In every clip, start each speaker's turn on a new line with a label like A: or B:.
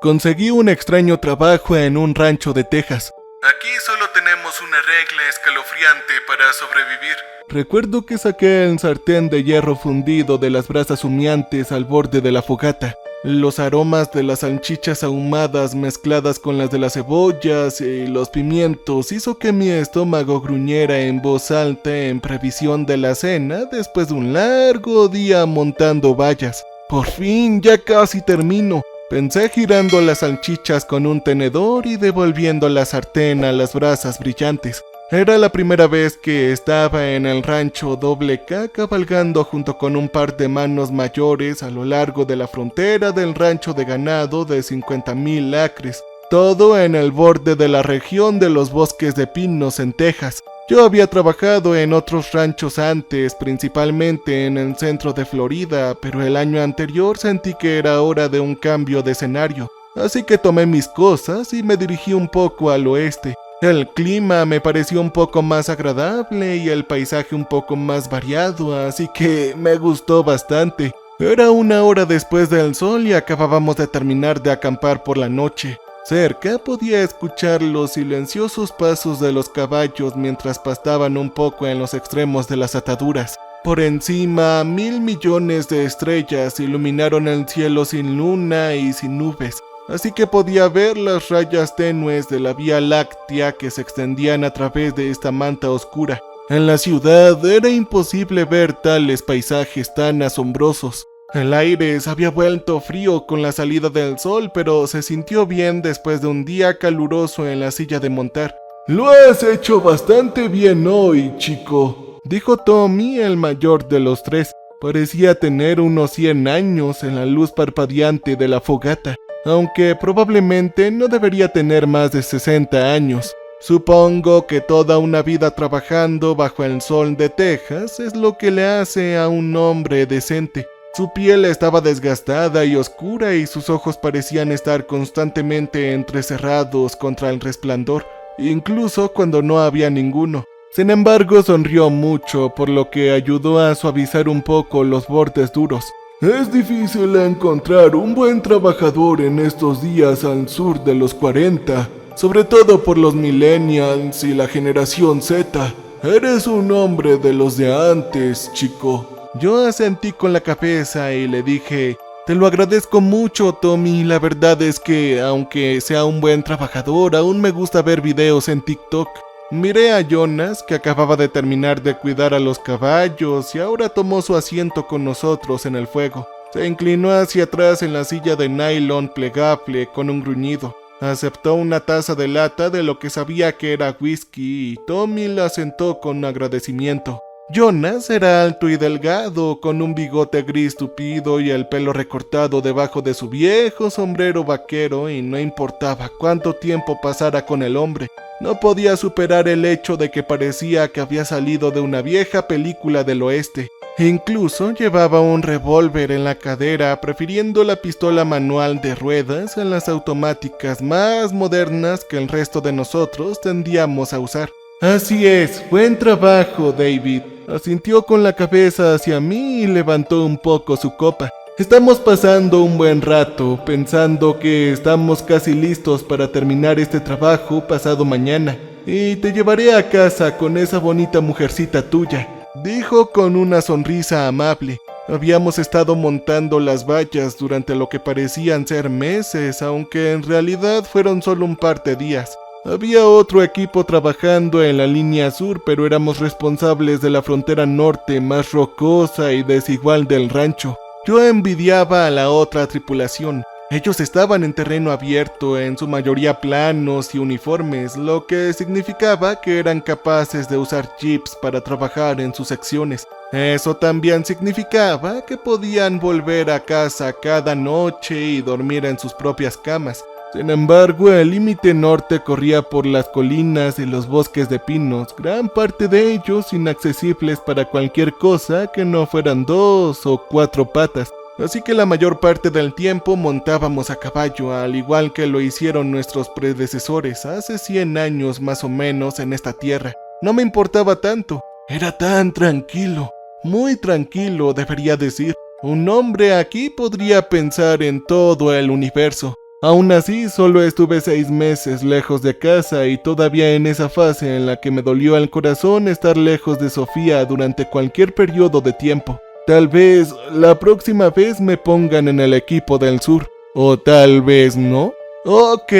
A: Conseguí un extraño trabajo en un rancho de Texas. Aquí solo tenemos una regla escalofriante para sobrevivir. Recuerdo que saqué el sartén de hierro fundido de las brasas humeantes al borde de la fogata. Los aromas de las salchichas ahumadas mezcladas con las de las cebollas y los pimientos hizo que mi estómago gruñera en voz alta en previsión de la cena después de un largo día montando vallas. Por fin, ya casi termino. Pensé girando las salchichas con un tenedor y devolviendo la sartén a las brasas brillantes. Era la primera vez que estaba en el rancho Doble K cabalgando junto con un par de manos mayores a lo largo de la frontera del rancho de ganado de 50,000 acres, todo en el borde de la región de los bosques de pinos en Texas. Yo había trabajado en otros ranchos antes, principalmente en el centro de Florida, pero el año anterior sentí que era hora de un cambio de escenario, así que tomé mis cosas y me dirigí un poco al oeste. El clima me pareció un poco más agradable y el paisaje un poco más variado, así que me gustó bastante. Era 1 hora después del sol y acabábamos de terminar de acampar por la noche. Cerca podía escuchar los silenciosos pasos de los caballos mientras pastaban un poco en los extremos de las ataduras. Por encima, 1,000 millones de estrellas iluminaron el cielo sin luna y sin nubes, así que podía ver las rayas tenues de la Vía Láctea que se extendían a través de esta manta oscura. En la ciudad era imposible ver tales paisajes tan asombrosos. El aire se había vuelto frío con la salida del sol, pero se sintió bien después de un día caluroso en la silla de montar. «Lo has hecho bastante bien hoy, chico», dijo Tommy, el mayor de los tres. Parecía tener unos 100 años en la luz parpadeante de la fogata, aunque probablemente no debería tener más de 60 años. Supongo que toda una vida trabajando bajo el sol de Texas es lo que le hace a un hombre decente. Su piel estaba desgastada y oscura y sus ojos parecían estar constantemente entrecerrados contra el resplandor, incluso cuando no había ninguno. Sin embargo, sonrió mucho, por lo que ayudó a suavizar un poco los bordes duros. «Es difícil encontrar un buen trabajador en estos días al sur de los 40, sobre todo por los millennials y la generación Z. Eres un hombre de los de antes, chico». Yo asentí con la cabeza y le dije: «Te lo agradezco mucho, Tommy. La verdad es que, aunque sea un buen trabajador, aún me gusta ver videos en TikTok». Miré a Jonas, que acababa de terminar de cuidar a los caballos y ahora tomó su asiento con nosotros en el fuego. Se inclinó hacia atrás en la silla de nylon plegable con un gruñido. Aceptó una taza de lata de lo que sabía que era whisky y Tommy la sentó con agradecimiento. Jonas era alto y delgado, con un bigote gris tupido y el pelo recortado debajo de su viejo sombrero vaquero, y no importaba cuánto tiempo pasara con el hombre, no podía superar el hecho de que parecía que había salido de una vieja película del oeste. Incluso llevaba un revólver en la cadera, prefiriendo la pistola manual de ruedas a las automáticas más modernas que el resto de nosotros tendíamos a usar. «Así es, buen trabajo, David», asintió con la cabeza hacia mí y levantó un poco su copa. «Estamos pasando un buen rato, pensando que estamos casi listos para terminar este trabajo pasado mañana, y te llevaré a casa con esa bonita mujercita tuya», dijo con una sonrisa amable. Habíamos estado montando las vallas durante lo que parecían ser meses, aunque en realidad fueron solo un par de días. Había otro equipo trabajando en la línea sur, pero éramos responsables de la frontera norte más rocosa y desigual del rancho. Yo envidiaba a la otra tripulación. Ellos estaban en terreno abierto, en su mayoría planos y uniformes, lo que significaba que eran capaces de usar jeeps para trabajar en sus secciones. Eso también significaba que podían volver a casa cada noche y dormir en sus propias camas. Sin embargo, el límite norte corría por las colinas y los bosques de pinos, gran parte de ellos inaccesibles para cualquier cosa que no fueran 2 o 4 patas. Así que la mayor parte del tiempo montábamos a caballo, al igual que lo hicieron nuestros predecesores hace 100 años más o menos en esta tierra. No me importaba tanto, era tan tranquilo, muy tranquilo debería decir. Un hombre aquí podría pensar en todo el universo. Aún así, solo estuve 6 meses lejos de casa y todavía en esa fase en la que me dolió el corazón estar lejos de Sofía durante cualquier periodo de tiempo. Tal vez la próxima vez me pongan en el equipo del sur, o tal vez no. Ok,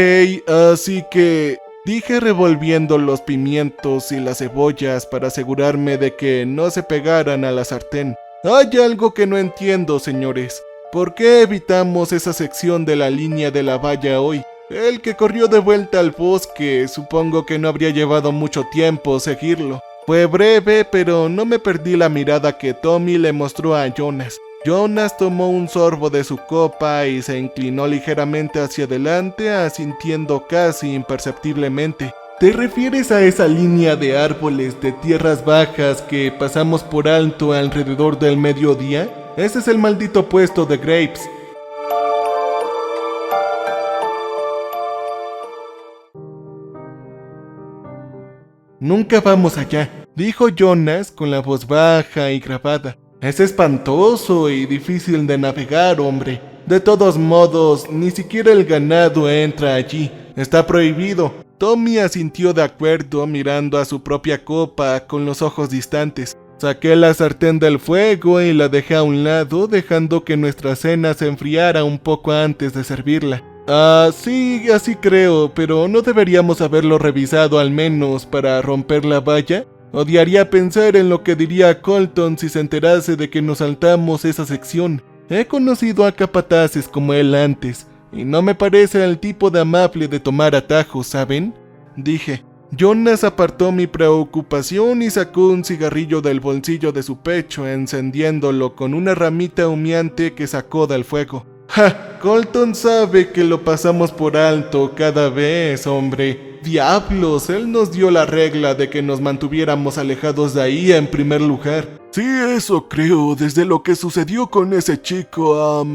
A: así que... dije revolviendo los pimientos y las cebollas para asegurarme de que no se pegaran a la sartén. Hay algo que no entiendo, señores. ¿Por qué evitamos esa sección de la línea de la valla hoy? El que corrió de vuelta al bosque, supongo que no habría llevado mucho tiempo seguirlo. Fue breve, pero no me perdí la mirada que Tommy le mostró a Jonas. Jonas tomó un sorbo de su copa y se inclinó ligeramente hacia adelante, asintiendo casi imperceptiblemente. ¿Te refieres a esa línea de árboles de tierras bajas que pasamos por alto alrededor del mediodía? Ese es el maldito puesto de Grapes. Nunca vamos allá, dijo Jonas con la voz baja y grabada. Es espantoso y difícil de navegar, hombre. De todos modos, ni siquiera el ganado entra allí. Está prohibido. Tommy asintió de acuerdo, mirando a su propia copa con los ojos distantes. Saqué la sartén del fuego y la dejé a un lado, dejando que nuestra cena se enfriara un poco antes de servirla. Sí, así creo, pero ¿no deberíamos haberlo revisado al menos para romper la valla? Odiaría pensar en lo que diría Colton si se enterase de que nos saltamos esa sección. He conocido a capataces como él antes, y no me parece el tipo de amable de tomar atajos, ¿saben? Dije. Jonas apartó mi preocupación y sacó un cigarrillo del bolsillo de su pecho, encendiéndolo con una ramita humeante que sacó del fuego. ¡Ja! Colton sabe que lo pasamos por alto cada vez, hombre. ¡Diablos! Él nos dio la regla de que nos mantuviéramos alejados de ahí en primer lugar. Sí, eso creo, desde lo que sucedió con ese chico,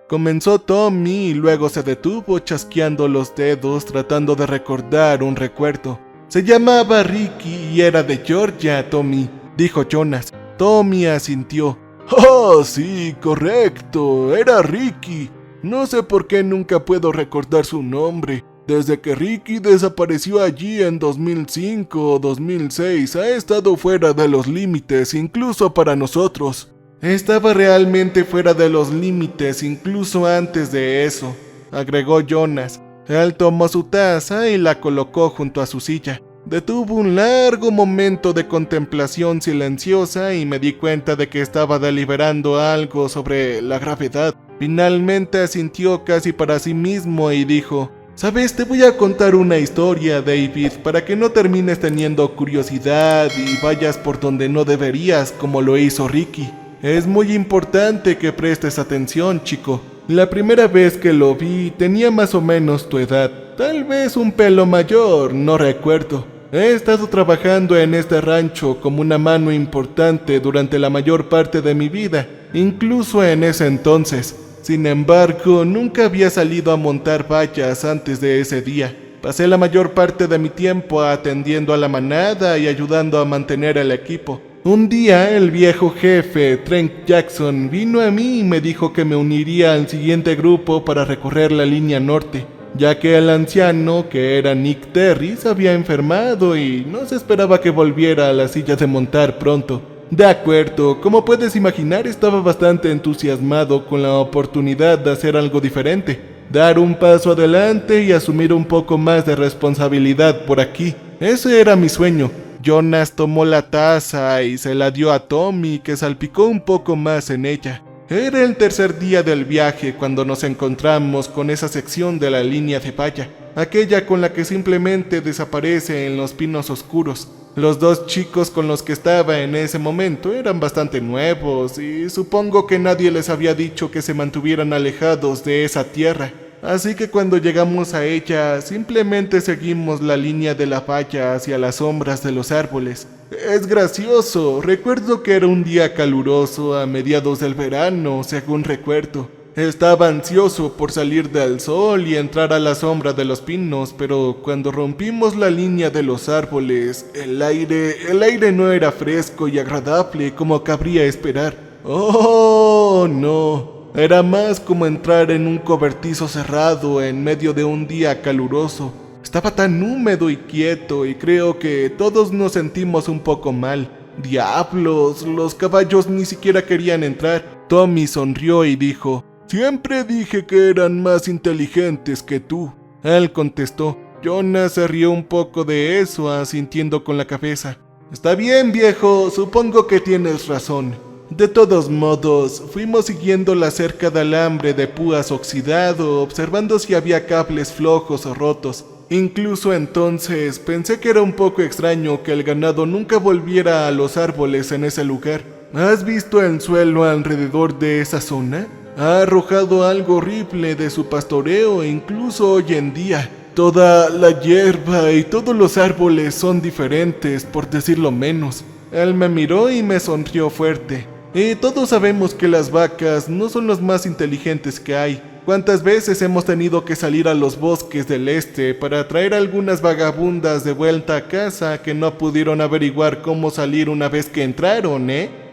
A: Comenzó Tommy y luego se detuvo chasqueando los dedos tratando de recordar un recuerdo. Se llamaba Ricky y era de Georgia, Tommy, dijo Jonas. Tommy asintió. ¡Oh, sí, correcto! Era Ricky. No sé por qué nunca puedo recordar su nombre. Desde que Ricky desapareció allí en 2005 o 2006, ha estado fuera de los límites, incluso para nosotros. Estaba realmente fuera de los límites, incluso antes de eso, agregó Jonas. Él tomó su taza y la colocó junto a su silla. Detuvo un largo momento de contemplación silenciosa y me di cuenta de que estaba deliberando algo sobre la gravedad. Finalmente asintió casi para sí mismo y dijo: «¿Sabes? Te voy a contar una historia, David, para que no termines teniendo curiosidad y vayas por donde no deberías, como lo hizo Ricky. Es muy importante que prestes atención, chico. La primera vez que lo vi tenía más o menos tu edad, tal vez un pelo mayor, no recuerdo. He estado trabajando en este rancho como una mano importante durante la mayor parte de mi vida, incluso en ese entonces. Sin embargo, nunca había salido a montar vallas antes de ese día. Pasé la mayor parte de mi tiempo atendiendo a la manada y ayudando a mantener el equipo. Un día, el viejo jefe, Trent Jackson, vino a mí y me dijo que me uniría al siguiente grupo para recorrer la línea norte, ya que el anciano, que era Nick Terry, se había enfermado y no se esperaba que volviera a la silla de montar pronto. De acuerdo, como puedes imaginar, estaba bastante entusiasmado con la oportunidad de hacer algo diferente, dar un paso adelante y asumir un poco más de responsabilidad por aquí. Ese era mi sueño. Jonas tomó la taza y se la dio a Tommy, que salpicó un poco más en ella. Era el tercer día del viaje cuando nos encontramos con esa sección de la línea de valla, aquella con la que simplemente desaparece en los pinos oscuros. Los dos chicos con los que estaba en ese momento eran bastante nuevos y supongo que nadie les había dicho que se mantuvieran alejados de esa tierra. Así que cuando llegamos a ella, simplemente seguimos la línea de la valla hacia las sombras de los árboles. Es gracioso, recuerdo que era un día caluroso a mediados del verano, según recuerdo. Estaba ansioso por salir del sol y entrar a la sombra de los pinos, pero cuando rompimos la línea de los árboles, el aire no era fresco y agradable como cabría esperar. ¡Oh, no! Era más como entrar en un cobertizo cerrado en medio de un día caluroso. Estaba tan húmedo y quieto y creo que todos nos sentimos un poco mal. ¡Diablos! Los caballos ni siquiera querían entrar. Tommy sonrió y dijo: «Siempre dije que eran más inteligentes que tú». Él contestó. Jonas se rió un poco de eso, asintiendo con la cabeza. «Está bien, viejo, supongo que tienes razón». De todos modos, fuimos siguiendo la cerca de alambre de púas oxidado, observando si había cables flojos o rotos. Incluso entonces pensé que era un poco extraño que el ganado nunca volviera a los árboles en ese lugar. ¿Has visto el suelo alrededor de esa zona? Ha arrojado algo horrible de su pastoreo incluso hoy en día. Toda la hierba y todos los árboles son diferentes, por decirlo menos. Él me miró y me sonrió fuerte. Y todos sabemos que las vacas no son los más inteligentes que hay. ¿Cuántas veces hemos tenido que salir a los bosques del este para traer algunas vagabundas de vuelta a casa que no pudieron averiguar cómo salir una vez que entraron,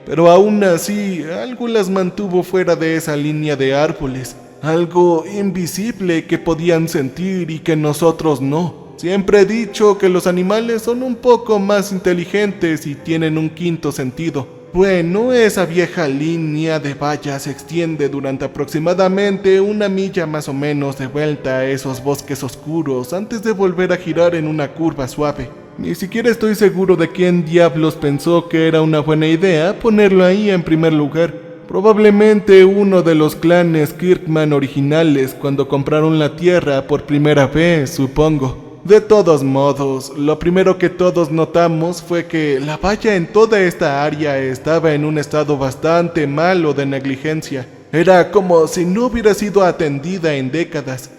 A: Pero aún así, algo las mantuvo fuera de esa línea de árboles. Algo invisible que podían sentir y que nosotros no. Siempre he dicho que los animales son un poco más inteligentes y tienen un quinto sentido. Bueno, esa vieja línea de valla se extiende durante aproximadamente 1 milla más o menos de vuelta a esos bosques oscuros antes de volver a girar en una curva suave. Ni siquiera estoy seguro de quién diablos pensó que era una buena idea ponerlo ahí en primer lugar. Probablemente uno de los clanes Kirkman originales cuando compraron la tierra por primera vez, supongo. De todos modos, lo primero que todos notamos fue que la valla en toda esta área estaba en un estado bastante malo de negligencia. Era como si no hubiera sido atendida en décadas.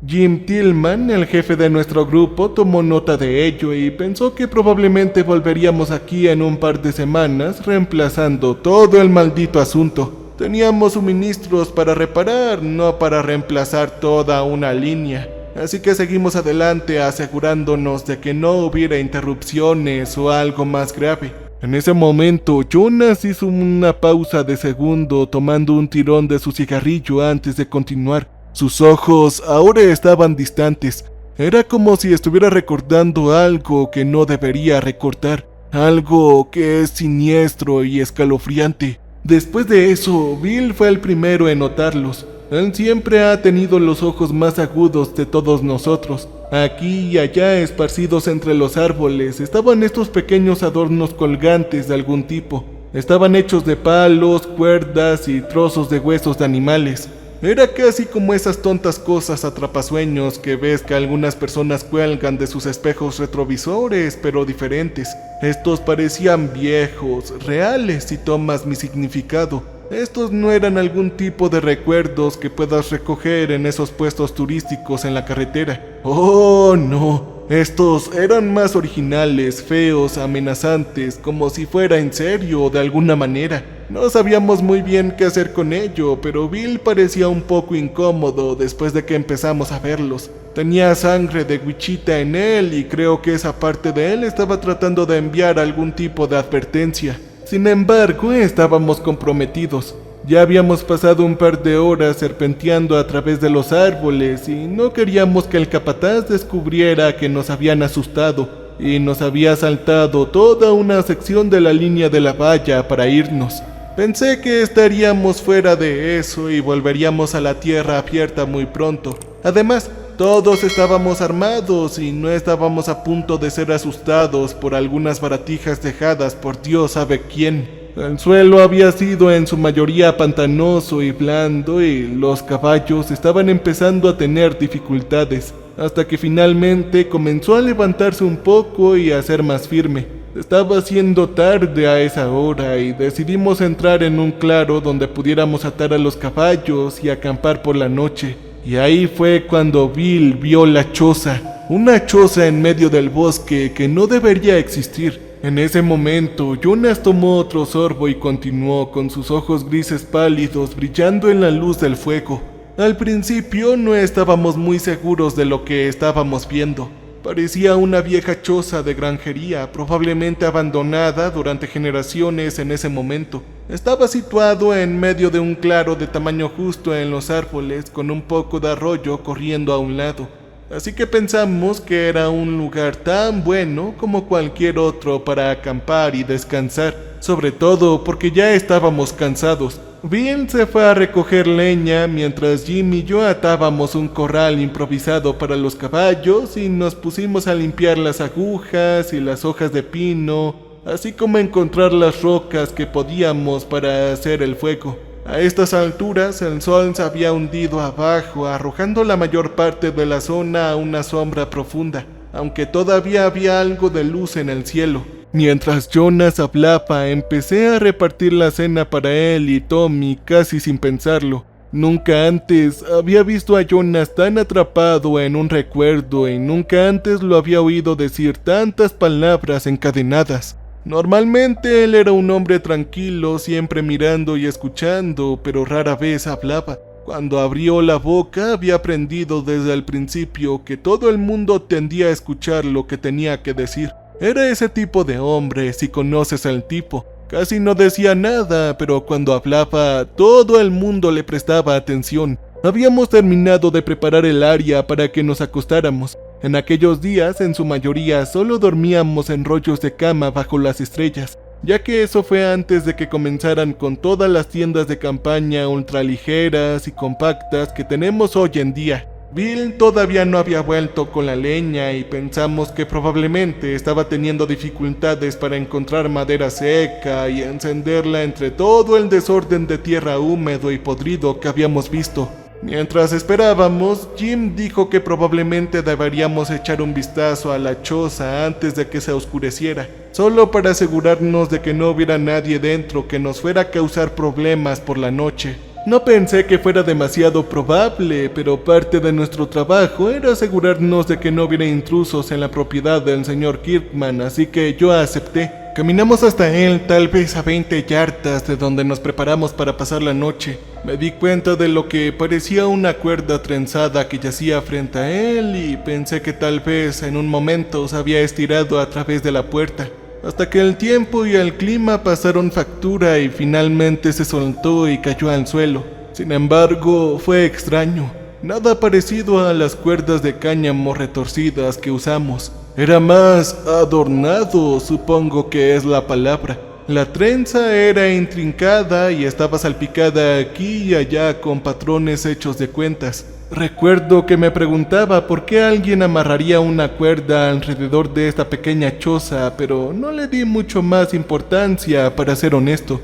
A: Jim Tillman, el jefe de nuestro grupo, tomó nota de ello y pensó que probablemente volveríamos aquí en un par de semanas, reemplazando todo el maldito asunto. Teníamos suministros para reparar, no para reemplazar toda una línea. Así que seguimos adelante asegurándonos de que no hubiera interrupciones o algo más grave. En ese momento, Jonas hizo una pausa de segundo tomando un tirón de su cigarrillo antes de continuar. Sus ojos ahora estaban distantes. Era como si estuviera recordando algo que no debería recordar. Algo que es siniestro y escalofriante. Después de eso, Bill fue el primero en notarlos. Él siempre ha tenido los ojos más agudos de todos nosotros. Aquí y allá, esparcidos entre los árboles, estaban estos pequeños adornos colgantes de algún tipo. Estaban hechos de palos, cuerdas y trozos de huesos de animales. Era casi como esas tontas cosas atrapasueños que ves que algunas personas cuelgan de sus espejos retrovisores, pero diferentes. Estos parecían viejos, reales si tomas mi significado. Estos no eran algún tipo de recuerdos que puedas recoger en esos puestos turísticos en la carretera. ¡Oh, no! Estos eran más originales, feos, amenazantes, como si fuera en serio de alguna manera. No sabíamos muy bien qué hacer con ello, pero Bill parecía un poco incómodo después de que empezamos a verlos. Tenía sangre de Wichita en él y creo que esa parte de él estaba tratando de enviar algún tipo de advertencia. Sin embargo, estábamos comprometidos. Ya habíamos pasado un par de horas serpenteando a través de los árboles y no queríamos que el capataz descubriera que nos habían asustado y nos había saltado toda una sección de la línea de la valla para irnos. Pensé que estaríamos fuera de eso y volveríamos a la tierra abierta muy pronto. Además, todos estábamos armados y no estábamos a punto de ser asustados por algunas baratijas dejadas por Dios sabe quién. El suelo había sido en su mayoría pantanoso y blando y los caballos estaban empezando a tener dificultades, hasta que finalmente comenzó a levantarse un poco y a ser más firme. Estaba haciendo tarde a esa hora y decidimos entrar en un claro donde pudiéramos atar a los caballos y acampar por la noche. Y ahí fue cuando Bill vio la choza, una choza en medio del bosque que no debería existir. En ese momento, Jonas tomó otro sorbo y continuó con sus ojos grises pálidos brillando en la luz del fuego. Al principio no estábamos muy seguros de lo que estábamos viendo. Parecía una vieja choza de granjería, probablemente abandonada durante generaciones en ese momento. Estaba situado en medio de un claro de tamaño justo en los árboles, con un poco de arroyo corriendo a un lado. Así que pensamos que era un lugar tan bueno como cualquier otro para acampar y descansar, sobre todo porque ya estábamos cansados. Bill se fue a recoger leña mientras Jim y yo atábamos un corral improvisado para los caballos y nos pusimos a limpiar las agujas y las hojas de pino, así como a encontrar las rocas que podíamos para hacer el fuego. A estas alturas el sol se había hundido abajo, arrojando la mayor parte de la zona a una sombra profunda, aunque todavía había algo de luz en el cielo. Mientras Jonas hablaba, empecé a repartir la cena para él y Tommy casi sin pensarlo. Nunca antes había visto a Jonas tan atrapado en un recuerdo y nunca antes lo había oído decir tantas palabras encadenadas. Normalmente él era un hombre tranquilo, siempre mirando y escuchando, pero rara vez hablaba. Cuando abrió la boca había aprendido desde el principio que todo el mundo tendía a escuchar lo que tenía que decir. Era ese tipo de hombre, si conoces al tipo. Casi no decía nada, pero cuando hablaba, todo el mundo le prestaba atención. Habíamos terminado de preparar el área para que nos acostáramos. En aquellos días, en su mayoría, solo dormíamos en rollos de cama bajo las estrellas, ya que eso fue antes de que comenzaran con todas las tiendas de campaña ultraligeras y compactas que tenemos hoy en día. Bill todavía no había vuelto con la leña y pensamos que probablemente estaba teniendo dificultades para encontrar madera seca y encenderla entre todo el desorden de tierra húmedo y podrido que habíamos visto. Mientras esperábamos, Jim dijo que probablemente deberíamos echar un vistazo a la choza antes de que se oscureciera, solo para asegurarnos de que no hubiera nadie dentro que nos fuera a causar problemas por la noche. No pensé que fuera demasiado probable, pero parte de nuestro trabajo era asegurarnos de que no hubiera intrusos en la propiedad del señor Kirkman, así que yo acepté. Caminamos hasta él, tal vez a 20 yardas de donde nos preparamos para pasar la noche. Me di cuenta de lo que parecía una cuerda trenzada que yacía frente a él y pensé que tal vez en un momento se había estirado a través de la puerta, hasta que el tiempo y el clima pasaron factura y finalmente se soltó y cayó al suelo. Sin embargo, fue extraño. Nada parecido a las cuerdas de cáñamo retorcidas que usamos. Era más adornado, supongo que es la palabra. La trenza era intrincada y estaba salpicada aquí y allá con patrones hechos de cuentas. Recuerdo que me preguntaba por qué alguien amarraría una cuerda alrededor de esta pequeña choza, pero no le di mucho más importancia, para ser honesto.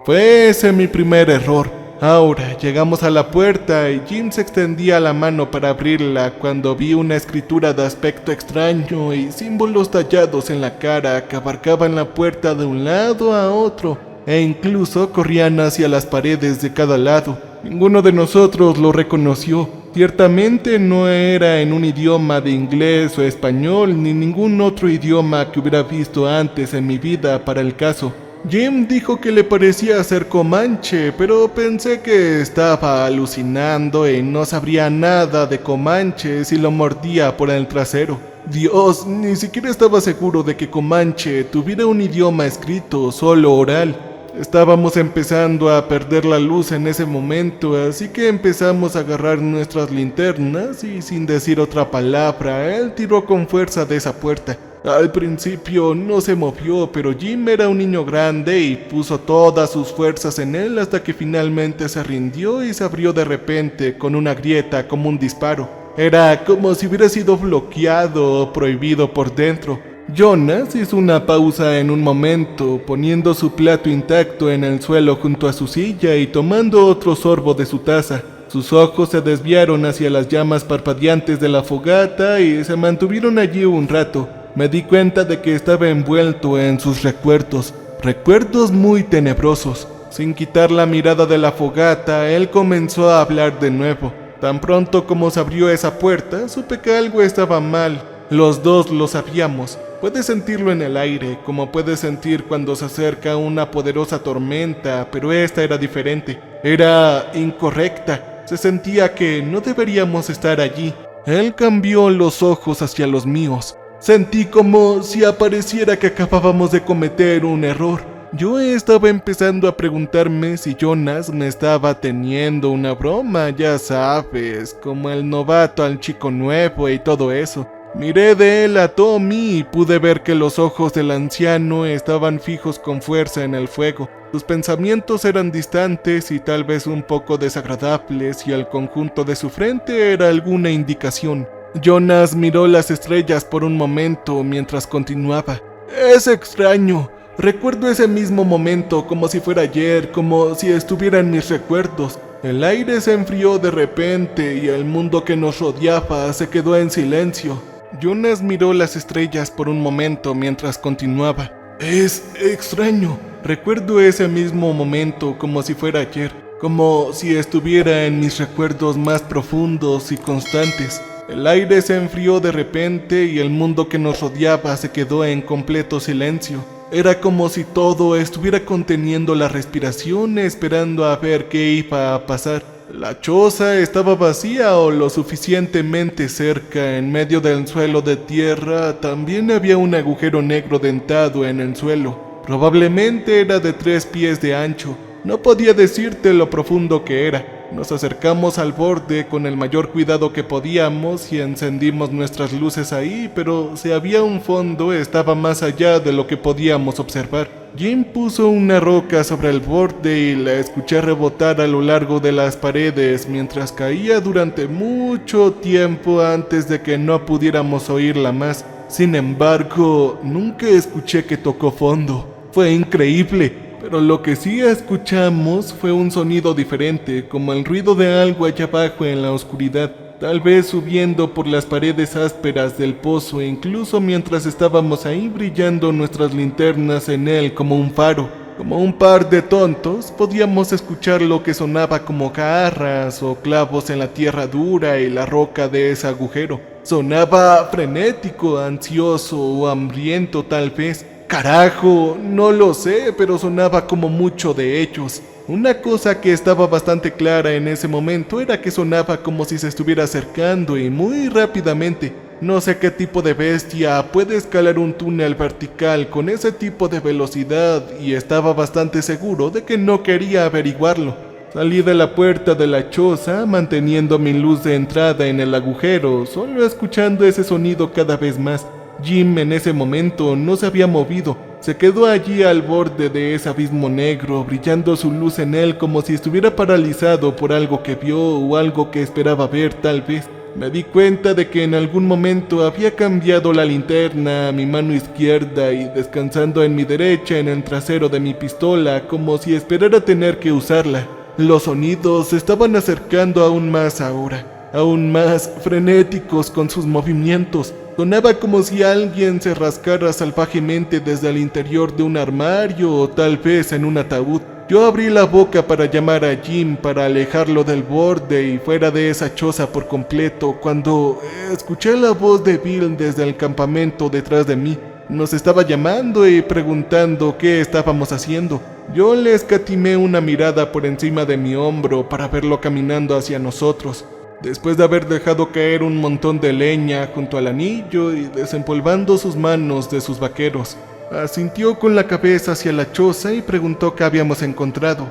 A: Fue ese mi primer error. Ahora llegamos a la puerta y Jim se extendía la mano para abrirla cuando vi una escritura de aspecto extraño y símbolos tallados en la cara que abarcaban la puerta de un lado a otro e incluso corrían hacia las paredes de cada lado. Ninguno de nosotros lo reconoció. Ciertamente no era en un idioma de inglés o español ni ningún otro idioma que hubiera visto antes en mi vida para el caso. Jim dijo que le parecía ser comanche, pero pensé que estaba alucinando y no sabría nada de comanche si lo mordía por el trasero. Dios, ni siquiera estaba seguro de que comanche tuviera un idioma escrito, solo oral. Estábamos empezando a perder la luz en ese momento, así que empezamos a agarrar nuestras linternas y sin decir otra palabra, él tiró con fuerza de esa puerta. Al principio no se movió, pero Jim era un niño grande y puso todas sus fuerzas en él hasta que finalmente se rindió y se abrió de repente con una grieta como un disparo. Era como si hubiera sido bloqueado o prohibido por dentro. Jonas hizo una pausa en un momento, poniendo su plato intacto en el suelo junto a su silla y tomando otro sorbo de su taza. Sus ojos se desviaron hacia las llamas parpadeantes de la fogata y se mantuvieron allí un rato. Me di cuenta de que estaba envuelto en sus recuerdos muy tenebrosos. Sin quitar la mirada de la fogata, él comenzó a hablar de nuevo. Tan pronto como se abrió esa puerta, supe que algo estaba mal. Los dos lo sabíamos. Puedes sentirlo en el aire, como puedes sentir cuando se acerca una poderosa tormenta, pero esta era diferente, era incorrecta. Se sentía que no deberíamos estar allí. Él cambió los ojos hacia los míos. Sentí como si apareciera que acabábamos de cometer un error. Yo estaba empezando a preguntarme si Jonas me estaba teniendo una broma, ya sabes, como el novato al chico nuevo y todo eso. Miré de él a Tommy y pude ver que los ojos del anciano estaban fijos con fuerza en el fuego. Sus pensamientos eran distantes y tal vez un poco desagradables, y el conjunto de su frente era alguna indicación. Jonas miró las estrellas por un momento mientras continuaba. Es extraño. Recuerdo ese mismo momento como si fuera ayer, como si estuviera en mis recuerdos. El aire se enfrió de repente y el mundo que nos rodeaba se quedó en silencio. Jonas miró las estrellas por un momento mientras continuaba. Es extraño. Recuerdo ese mismo momento como si fuera ayer, como si estuviera en mis recuerdos más profundos y constantes. El aire se enfrió de repente y el mundo que nos rodeaba se quedó en completo silencio. Era como si todo estuviera conteniendo la respiración, esperando a ver qué iba a pasar. La choza estaba vacía o lo suficientemente cerca. En medio del suelo de tierra también había un agujero negro dentado en el suelo. Probablemente era de 3 pies de ancho. No podía decirte lo profundo que era. Nos acercamos al borde con el mayor cuidado que podíamos y encendimos nuestras luces ahí, pero si había un fondo estaba más allá de lo que podíamos observar. Jim puso una roca sobre el borde y la escuché rebotar a lo largo de las paredes mientras caía durante mucho tiempo antes de que no pudiéramos oírla más. Sin embargo, nunca escuché que tocó fondo. Fue increíble. Pero lo que sí escuchamos fue un sonido diferente, como el ruido de algo allá abajo en la oscuridad, tal vez subiendo por las paredes ásperas del pozo, incluso mientras estábamos ahí brillando nuestras linternas en él como un faro. Como un par de tontos, podíamos escuchar lo que sonaba como garras o clavos en la tierra dura y la roca de ese agujero. Sonaba frenético, ansioso o hambriento tal vez. Carajo, no lo sé, pero sonaba como mucho de ellos. Una cosa que estaba bastante clara en ese momento era que sonaba como si se estuviera acercando y muy rápidamente. No sé qué tipo de bestia puede escalar un túnel vertical con ese tipo de velocidad y estaba bastante seguro de que no quería averiguarlo. Salí de la puerta de la choza manteniendo mi luz de entrada en el agujero, solo escuchando ese sonido cada vez más. Jim en ese momento no se había movido, se quedó allí al borde de ese abismo negro, brillando su luz en él como si estuviera paralizado por algo que vio o algo que esperaba ver tal vez. Me di cuenta de que en algún momento había cambiado la linterna a mi mano izquierda y descansando en mi derecha en el trasero de mi pistola como si esperara tener que usarla. Los sonidos se estaban acercando aún más ahora, aún más frenéticos con sus movimientos. Sonaba como si alguien se rascara salvajemente desde el interior de un armario o tal vez en un ataúd. Yo abrí la boca para llamar a Jim para alejarlo del borde y fuera de esa choza por completo cuando escuché la voz de Bill desde el campamento detrás de mí. Nos estaba llamando y preguntando qué estábamos haciendo. Yo le escatimé una mirada por encima de mi hombro para verlo caminando hacia nosotros. Después de haber dejado caer un montón de leña junto al anillo y desempolvando sus manos de sus vaqueros, asintió con la cabeza hacia la choza y preguntó qué habíamos encontrado.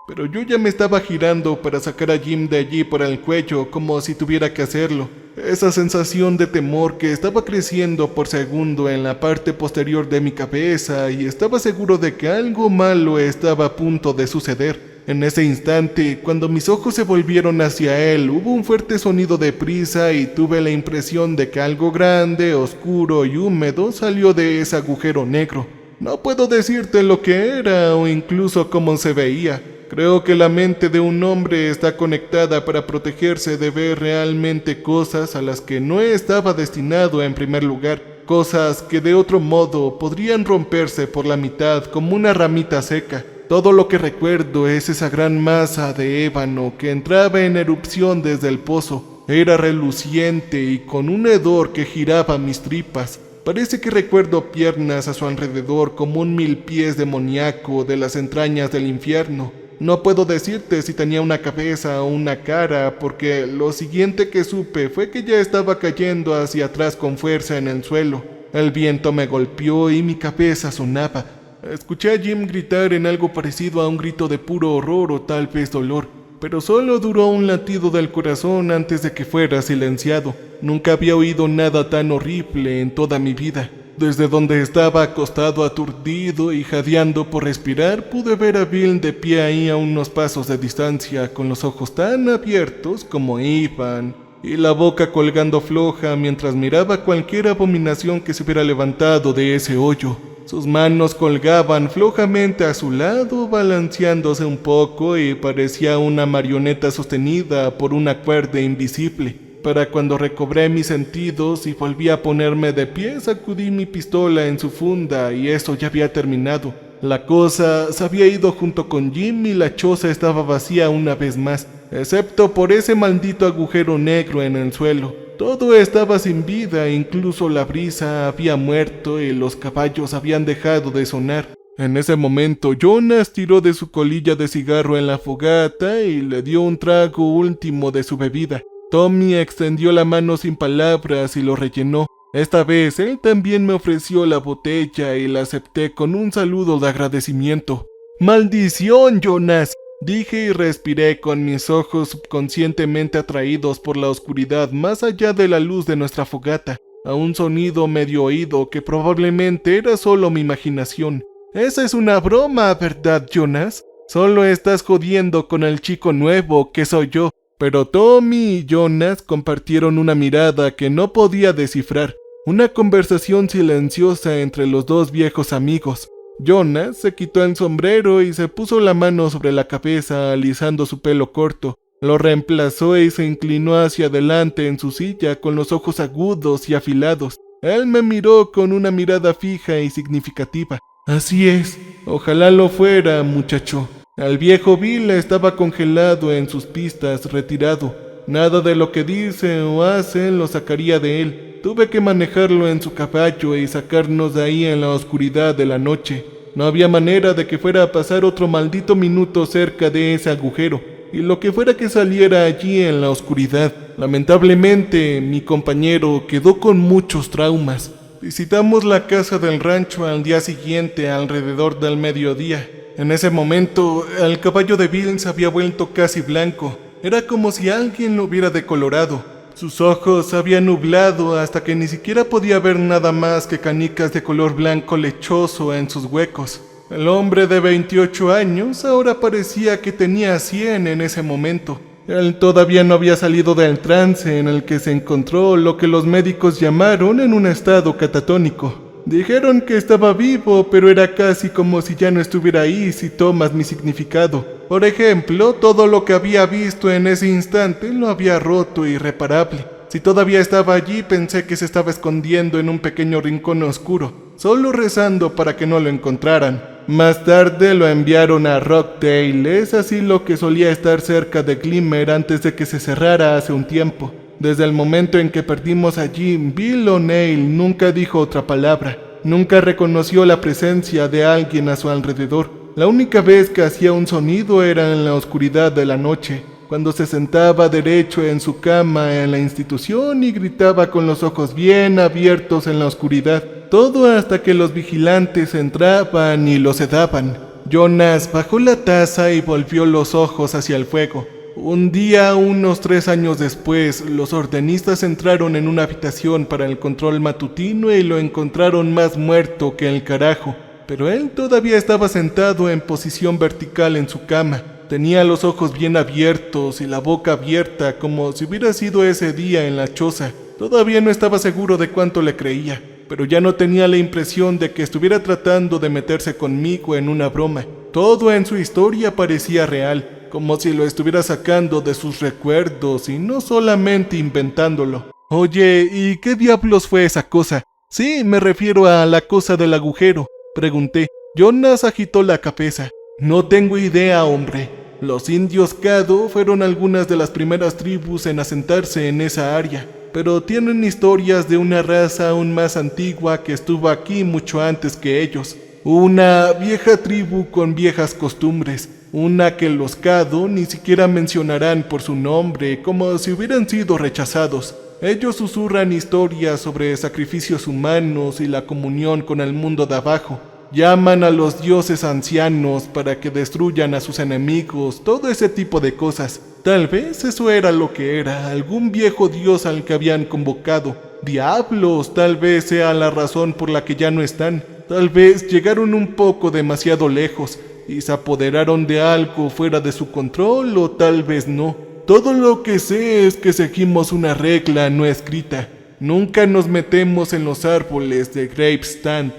A: Pero yo ya me estaba girando para sacar a Jim de allí por el cuello, como si tuviera que hacerlo. Esa sensación de temor que estaba creciendo por segundo en la parte posterior de mi cabeza y estaba seguro de que algo malo estaba a punto de suceder. En ese instante, cuando mis ojos se volvieron hacia él, hubo un fuerte sonido de prisa y tuve la impresión de que algo grande, oscuro y húmedo salió de ese agujero negro. No puedo decirte lo que era o incluso cómo se veía. Creo que la mente de un hombre está conectada para protegerse de ver realmente cosas a las que no estaba destinado en primer lugar, cosas que de otro modo podrían romperse por la mitad como una ramita seca. Todo lo que recuerdo es esa gran masa de ébano que entraba en erupción desde el pozo. Era reluciente y con un hedor que giraba mis tripas. Parece que recuerdo piernas a su alrededor como un mil pies demoníaco de las entrañas del infierno. No puedo decirte si tenía una cabeza o una cara, porque lo siguiente que supe fue que ya estaba cayendo hacia atrás con fuerza en el suelo. El viento me golpeó y mi cabeza sonaba. Escuché a Jim gritar en algo parecido a un grito de puro horror o tal vez dolor, pero solo duró un latido del corazón antes de que fuera silenciado. Nunca había oído nada tan horrible en toda mi vida. Desde donde estaba acostado aturdido y jadeando por respirar, pude ver a Bill de pie ahí a unos pasos de distancia, con los ojos tan abiertos como iban, y la boca colgando floja mientras miraba cualquier abominación que se hubiera levantado de ese hoyo. Sus manos colgaban flojamente a su lado, balanceándose un poco, y parecía una marioneta sostenida por una cuerda invisible. Para cuando recobré mis sentidos y volví a ponerme de pie, sacudí mi pistola en su funda y eso ya había terminado. La cosa se había ido junto con Jim y la choza estaba vacía una vez más, excepto por ese maldito agujero negro en el suelo. Todo estaba sin vida, incluso la brisa había muerto y los caballos habían dejado de sonar. En ese momento, Jonas tiró de su colilla de cigarro en la fogata y le dio un trago último de su bebida. Tommy extendió la mano sin palabras y lo rellenó. Esta vez él también me ofreció la botella y la acepté con un saludo de agradecimiento. ¡Maldición, Jonas!, dije y respiré con mis ojos subconscientemente atraídos por la oscuridad más allá de la luz de nuestra fogata, a un sonido medio oído que probablemente era solo mi imaginación. Esa es una broma, ¿verdad, Jonas? Solo estás jodiendo con el chico nuevo que soy yo. Pero Tommy y Jonas compartieron una mirada que no podía descifrar, una conversación silenciosa entre los dos viejos amigos. Jonas se quitó el sombrero y se puso la mano sobre la cabeza, alisando su pelo corto. Lo reemplazó y se inclinó hacia adelante en su silla con los ojos agudos y afilados. Él me miró con una mirada fija y significativa. Así es, ojalá lo fuera, muchacho. El viejo Bill estaba congelado en sus pistas, retirado. Nada de lo que dice o hace lo sacaría de él. Tuve que manejarlo en su caballo y sacarnos de ahí en la oscuridad de la noche. No había manera de que fuera a pasar otro maldito minuto cerca de ese agujero, y lo que fuera que saliera allí en la oscuridad. Lamentablemente, mi compañero quedó con muchos traumas. Visitamos la casa del rancho al día siguiente alrededor del mediodía. En ese momento, el caballo de Bill se había vuelto casi blanco. Era como si alguien lo hubiera decolorado. Sus ojos se habían nublado hasta que ni siquiera podía ver nada más que canicas de color blanco lechoso en sus huecos. El hombre de 28 años ahora parecía que tenía 100 en ese momento. Él todavía no había salido del trance en el que se encontró, lo que los médicos llamaron en un estado catatónico. Dijeron que estaba vivo, pero era casi como si ya no estuviera ahí si tomas mi significado. Por ejemplo, todo lo que había visto en ese instante lo había roto irreparable. Si todavía estaba allí, pensé que se estaba escondiendo en un pequeño rincón oscuro, solo rezando para que no lo encontraran. Más tarde lo enviaron a Rockdale, es así lo que solía estar cerca de Glimmer antes de que se cerrara hace un tiempo. Desde el momento en que perdimos a Jim, Bill O'Neill nunca dijo otra palabra. Nunca reconoció la presencia de alguien a su alrededor. La única vez que hacía un sonido era en la oscuridad de la noche, cuando se sentaba derecho en su cama en la institución y gritaba con los ojos bien abiertos en la oscuridad. Todo hasta que los vigilantes entraban y lo sedaban. Jonas bajó la taza y volvió los ojos hacia el fuego. Un día, unos 3 años después, los ordenistas entraron en una habitación para el control matutino y lo encontraron más muerto que el carajo. Pero él todavía estaba sentado en posición vertical en su cama. Tenía los ojos bien abiertos y la boca abierta como si hubiera sido ese día en la choza. Todavía no estaba seguro de cuánto le creía, pero ya no tenía la impresión de que estuviera tratando de meterse conmigo en una broma. Todo en su historia parecía real, como si lo estuviera sacando de sus recuerdos y no solamente inventándolo. Oye, ¿y qué diablos fue esa cosa? Sí, me refiero a la cosa del agujero, pregunté. Jonas agitó la cabeza. No tengo idea, hombre. Los indios Caddo fueron algunas de las primeras tribus en asentarse en esa área, pero tienen historias de una raza aún más antigua que estuvo aquí mucho antes que ellos. Una vieja tribu con viejas costumbres, una que los Caddo ni siquiera mencionarán por su nombre, como si hubieran sido rechazados. Ellos susurran historias sobre sacrificios humanos y la comunión con el mundo de abajo. Llaman a los dioses ancianos para que destruyan a sus enemigos, todo ese tipo de cosas. Tal vez eso era lo que era, algún viejo dios al que habían convocado. Diablos, tal vez sea la razón por la que ya no están. Tal vez llegaron un poco demasiado lejos y se apoderaron de algo fuera de su control, o tal vez no. Todo lo que sé es que seguimos una regla no escrita. Nunca nos metemos en los árboles de Gravestand.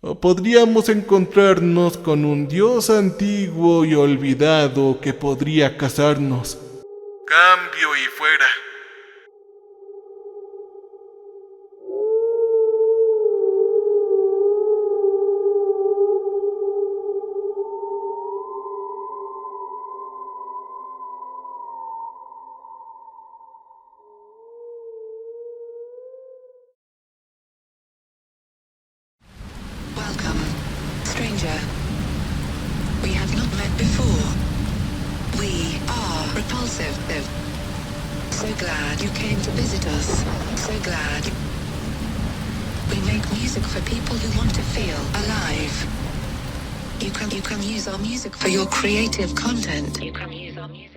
A: O podríamos encontrarnos con un dios antiguo y olvidado que podría cazarnos. Cambio y fuera.
B: Welcome, stranger. We have not met before. We are Repulsive. So glad you came to visit us. So glad. We make music for people who want to feel alive. You can use our music for your creative content. You can use our music.